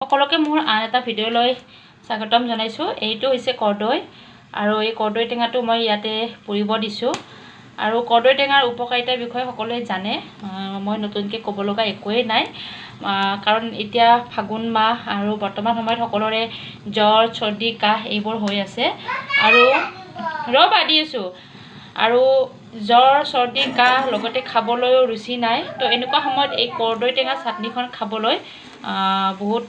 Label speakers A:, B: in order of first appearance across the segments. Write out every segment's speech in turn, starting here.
A: সকলোকে মোৰ আন এটা ভিডিঅ'লৈ স্বাগতম জনাইছোঁ। এইটো হৈছে কৰ্দৈ আৰু এই কৰ্দৈ টেঙাটো মই ইয়াতে পুৰিব দিছোঁ। আৰু কৰ্দৈ টেঙাৰ উপকাৰিতাৰ বিষয়ে সকলোৱে জানে, মই নতুনকৈ ক'ব লগা একোৱেই নাই। কাৰণ এতিয়া ফাগুন মাহ আৰু বৰ্তমান সময়ত সকলোৰে জ্বৰ, চৰ্দি, কাহ এইবোৰ হৈ আছে আৰু দি আছোঁ আৰু জ্বৰ, চৰ্দি, কাহ লগতে খাবলৈও ৰুচি নাই। তো এনেকুৱা সময়ত এই কৰ্দৈ টেঙা চাটনিখন খাবলৈ বহুত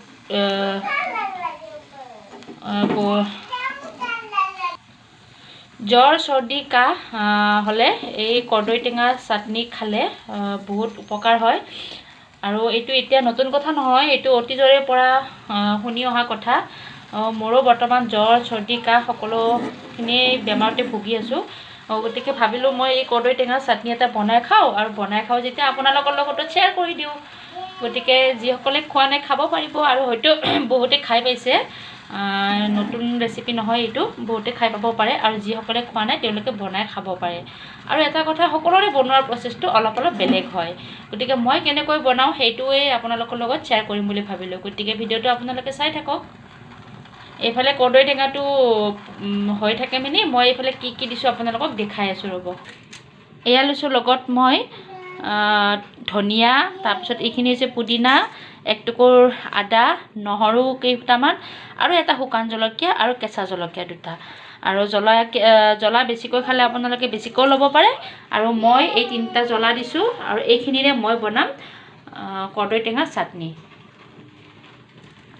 A: জ্বৰ, চৰ্দি, কাহ হ'লে এই কৰ্দৈ টেঙা চাটনি খালে বহুত উপকাৰ হয়। আৰু এইটো এতিয়া নতুন কথা নহয়, এইটো অতীজৰে পৰা শুনি অহা কথা। মোৰো বৰ্তমান জ্বৰ, চৰ্দি, কাহ সকলোখিনি বেমাৰতে ভুগি আছোঁ। গতিকে ভাবিলোঁ মই এই কৰ্দৈ টেঙা চাটনি এটা বনাই খাওঁ, আৰু বনাই খাওঁ যেতিয়া আপোনালোকৰ লগতো শ্বেয়াৰ কৰি দিওঁ। গতিকে যিসকলে খোৱা নাই খাব পাৰিব, আৰু হয়তো বহুতে খাই পাইছে। নতুন ৰেচিপি নহয়, এইটো বহুতে খাই পাব পাৰে, আৰু যিসকলে খোৱা নাই তেওঁলোকে বনাই খাব পাৰে। আৰু এটা কথা, সকলোৰে বনোৱাৰ প্ৰচেছটো অলপ বেলেগ হয়। গতিকে মই কেনেকৈ বনাওঁ সেইটোৱে আপোনালোকৰ লগত শ্বেয়াৰ কৰিম বুলি ভাবিলোঁ। গতিকে ভিডিঅ'টো আপোনালোকে চাই থাকক। এইফালে কৰ্দৈ টেঙাটো হৈ থাকে মই এইফালে কি দিছোঁ আপোনালোকক দেখাই আছোঁ ৰ'ব। এয়া লৈছোঁ লগত মই ধনিয়া, তাৰপিছত এইখিনি হৈছে পুদিনা, একটুকুৰ আদা, নহৰু কেইটামান, আৰু এটা শুকান জলকীয়া আৰু কেঁচা জলকীয়া দুটা। আৰু জ্বলা বেছিকৈ খালে আপোনালোকে বেছিকৈও ল'ব পাৰে। আৰু মই এই 3টা জ্বলা দিছোঁ, আৰু এইখিনিৰে মই বনাম কৰ্দৈ টেঙা চাটনি।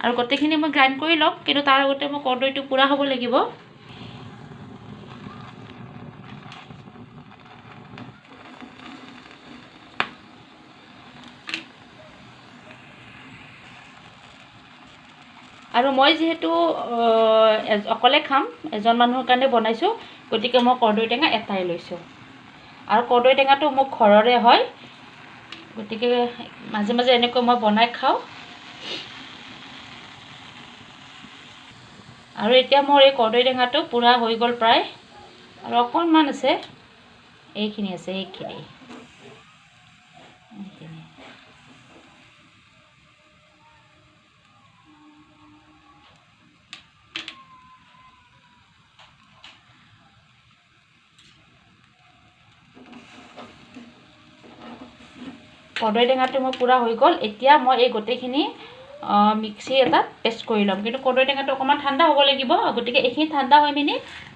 A: আৰু গোটেইখিনি মই গ্ৰাইণ্ড কৰি ল'ম, কিন্তু তাৰ আগতে মই কৰ্দৈটো পুৰা হ'ব লাগিব। আৰু মই যিহেতু অকলে খাম, এজন মানুহৰ কাৰণে বনাইছোঁ, গতিকে মই কৰ্দৈ টেঙা এটাই লৈছোঁ। আৰু কৰ্দৈ টেঙাটো মোক ঘৰৰে হয়, গতিকে মাজে মাজে এনেকৈ মই বনাই খাওঁ। আৰু এতিয়া মোৰ এই কৰ্দৈ টেঙাটো পুৰা হৈ গ'ল প্ৰায়, আৰু অকণমান আছে, এইখিনি আছে, এইখিনি। কৰ্দৈ টেঙাটো মোৰ পুৰা হৈ গ'ল। এতিয়া মই এই গোটেইখিনি মিক্সি এটাত পেষ্ট কৰি ল'ম, কিন্তু কৰ্দৈ টেঙাটো অকণমান ঠাণ্ডা হ'ব লাগিব। গতিকে এইখিনি ঠাণ্ডা হৈ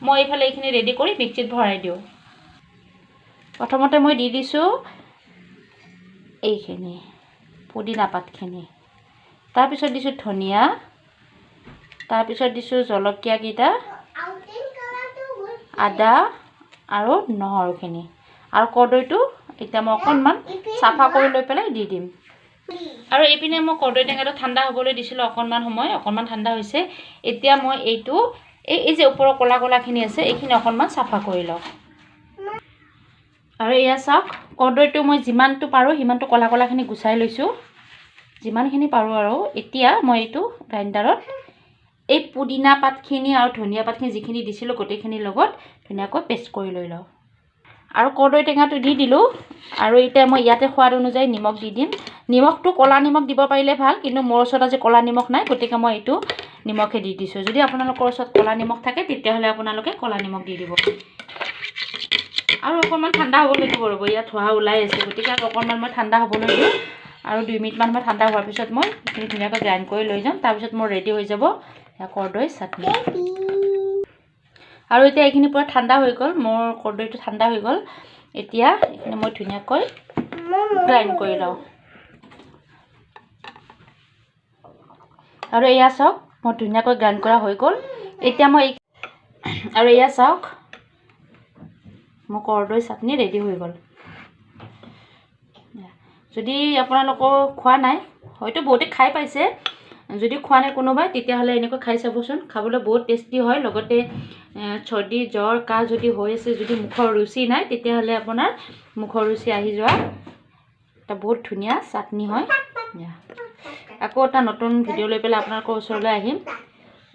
A: মই এইফালে এইখিনি ৰেডি কৰি মিক্সিত ভৰাই দিওঁ। প্ৰথমতে মই দি দিছোঁ এইখিনি পুদিনা পাতখিনি, তাৰপিছত দিছোঁ ধনিয়া, তাৰপিছত দিছোঁ জলকীয়াকেইটা, আদা আৰু নহৰুখিনি, আৰু কৰ্দৈটো এতিয়া মই অকণমান চাফা কৰি লৈ পেলাই দি দিম। আৰু এইপিনে মই কৰ্দৈ টেঙাটো ঠাণ্ডা হ'বলৈ দিছিলোঁ অকণমান সময়, অকণমান ঠাণ্ডা হৈছে। এতিয়া মই এইটো এই যে ওপৰৰ ক'লাখিনি আছে, এইখিনি অকণমান চাফা কৰি লওঁ। আৰু এয়া চাওক, কৰ্দৈটো মই যিমানটো পাৰোঁ সিমানটো ক'লাখিনি গুচাই লৈছোঁ, যিমানখিনি পাৰোঁ। আৰু এতিয়া মই এইটো গ্ৰাইণ্ডাৰত এই পুদিনা পাতখিনি আৰু ধনিয়া পাতখিনি যিখিনি দিছিলোঁ গোটেইখিনিৰ লগত ধুনীয়াকৈ পেষ্ট কৰি লৈ লওঁ। আৰু কৰ্দৈ টেঙাটো দি দিলোঁ, আৰু এতিয়া মই ইয়াতে সোৱাদ অনুযায়ী নিমখ দি দিম। নিমখটো ক'লা নিমখ দিব পাৰিলে ভাল, কিন্তু মোৰ ওচৰত আজি ক'লা নিমখ নাই, গতিকে মই এইটো নিমখে দি দিছোঁ। যদি আপোনালোকৰ ওচৰত ক'লা নিমখ থাকে তেতিয়াহ'লে আপোনালোকে ক'লা নিমখ দি দিব। আৰু অকণমান ঠাণ্ডা হ'ব লাগিব ৰ'ব, ইয়াত ধোঁৱা ওলাই আছে, গতিকে অকণমান মই ঠাণ্ডা হ'বলৈ দিওঁ। আৰু 2 মিনিটমান মই ঠাণ্ডা হোৱাৰ পিছত মই এইখিনি ধুনীয়াকৈ গ্ৰাইণ্ড কৰি লৈ যাম। তাৰপিছত মোৰ ৰেডি হৈ যাব কৰ্দৈ চাটনি। আৰু এতিয়া এইখিনি পূৰা ঠাণ্ডা হৈ গ'ল, মোৰ কৰ্দৈটো ঠাণ্ডা হৈ গ'ল। এতিয়া এইখিনি মই ধুনীয়াকৈ গ্ৰাইণ্ড কৰি লওঁ। আৰু এয়া চাওক, মোৰ ধুনীয়াকৈ গ্ৰাইণ্ড কৰা হৈ গ'ল। এতিয়া মই আৰু এয়া চাওক, মোৰ কৰ্দৈ চাটনি ৰেডি হৈ গ'ল। যদি আপোনালোকৰ খোৱা নাই, হয়তো বহুতে খাই পাইছে, যদি খোৱা নাই কোনোবাই তেতিয়াহ'লে এনেকৈ খাই চাবচোন, খাবলৈ বহুত টেষ্টি হয়। লগতে চৰ্দি, জ্বৰ, কাহ যদি হৈ আছে, যদি মুখৰ ৰুচি নাই, তেতিয়াহ'লে আপোনাৰ মুখৰ ৰুচি আহি যোৱা এটা বহুত ধুনীয়া চাটনি হয়। আকৌ এটা নতুন ভিডিঅ' লৈ পেলাই আপোনালোকৰ ওচৰলৈ আহিম।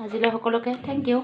A: আজিলৈ সকলোকে থেংক ইউ।